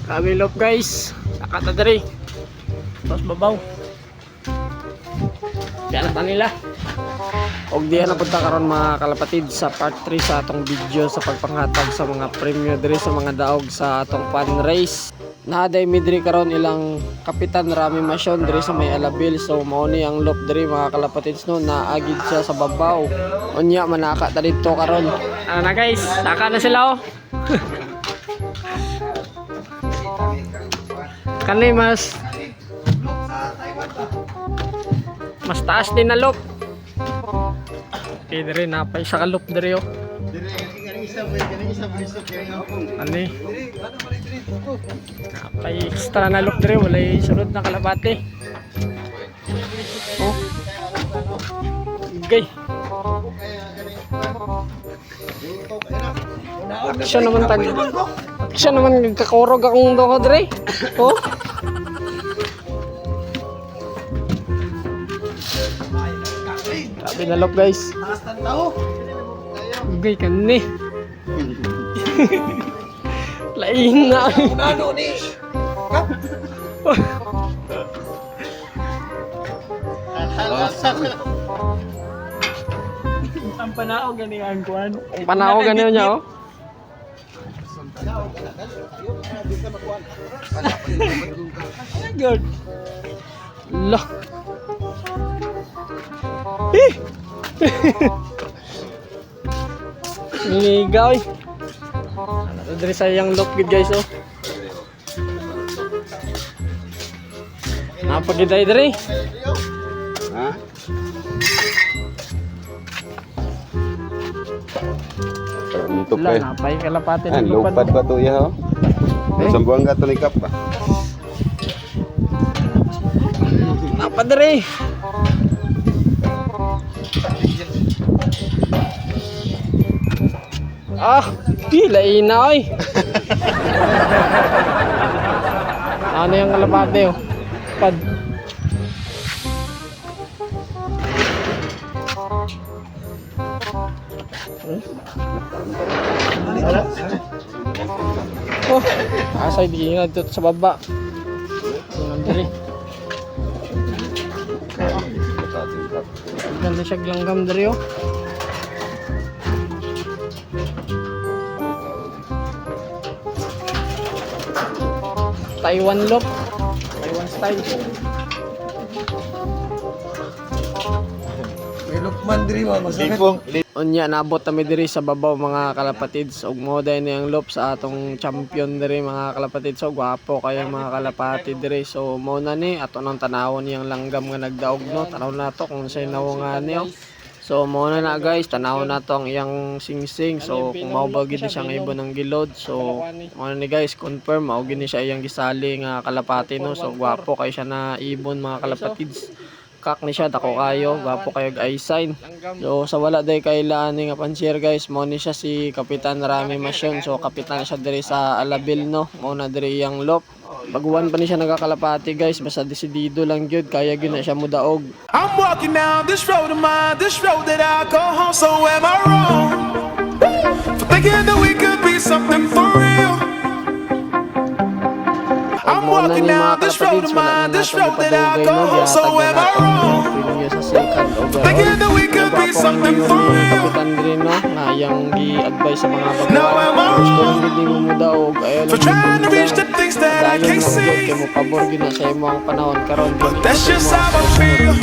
Kami loob guys. Sakata diri. Tapos babaw. Kaya na nila. Og diyan na punta karon mga kalapatid sa part 3 sa atong video sa pagpanghatag sa mga premyo diri sa mga daog sa atong fun race. Naaday mi diri karon ilang Kapitan Rami Masyon diri sa may Alabil. So mao ni ang loop diri mga kalapatids no, naagid siya sa babaw. Unya manaka ta didto karon. Ano na guys, saka na sila oh. Kanay mas taas din na loop. Okay, diri napay sa loop diri oh. Ani? Napay extra na loop diri, walay sunod na kalapati. Oh. Okay. Siya naman kakurog akong doko diri. Oh. Sabi na loop guys. Okay kani. Lain na. Ano ni? Ang panao gani ang kuan. Ang panao gani niya oh. Good. Lah. Niligaw. Ano diri sa yang lock gid guys oh. Napagitay diri. Ha? Untuk Wala napay kalapati ng lupad ba to ya ho? Sambuang ka to ni kap ba? Napa diri. Ah, pila ina oy. Ano yung kalapate oh? Pad. Oh, asay di nga dito sa baba. Diri. Ganda siya glanggam diri oh. Taiwan loop. Taiwan style. May lupman diri mo masakit. Unya naabot kami diri sa babaw mga kalapatids ug moday na ang loop sa atong champion diri mga kalapatids. So gwapo kaya mga kalapatid diri. So mo na ni ato nang tanawon niyang langgam nga nagdaog no. Tanaw nato kung say nawongan niyo. So mo na guys, tanawon nato ang iyang singsing. So kung mao ba gid siya nga ibon ng gilod. So mo na ni guys, confirm mao gid siya iyang gisali nga kalapati no. So gwapo kay siya na ibon mga kalapatids. Kak ni siya dako kayo, gwapo kayo eye sign. So sa wala day kailan nga pansier guys, mo ni siya si Kapitan Rami Masyon. So kapitan siya diri sa Alabil no. Mo na diri yang loop. Baguhan pa ni siya nagakalapati guys, basta desidido lang gyud kaya gyud na siya mudaog. I'm walking down this road of mine, this road that I go home. So am I wrong for thinking that we could be something for real? I'm walking down this road of mine, this road that I go home. So am I wrong for thinking that we could be something for real? Kapitan diri no, nga yang gi-advise sa mga baguhan. Gusto lang gid mo mudaog, ayo For trying to reach the things that I can't see. kay mo pabor gyud na sa imo ang panahon karon. That's just how I feel.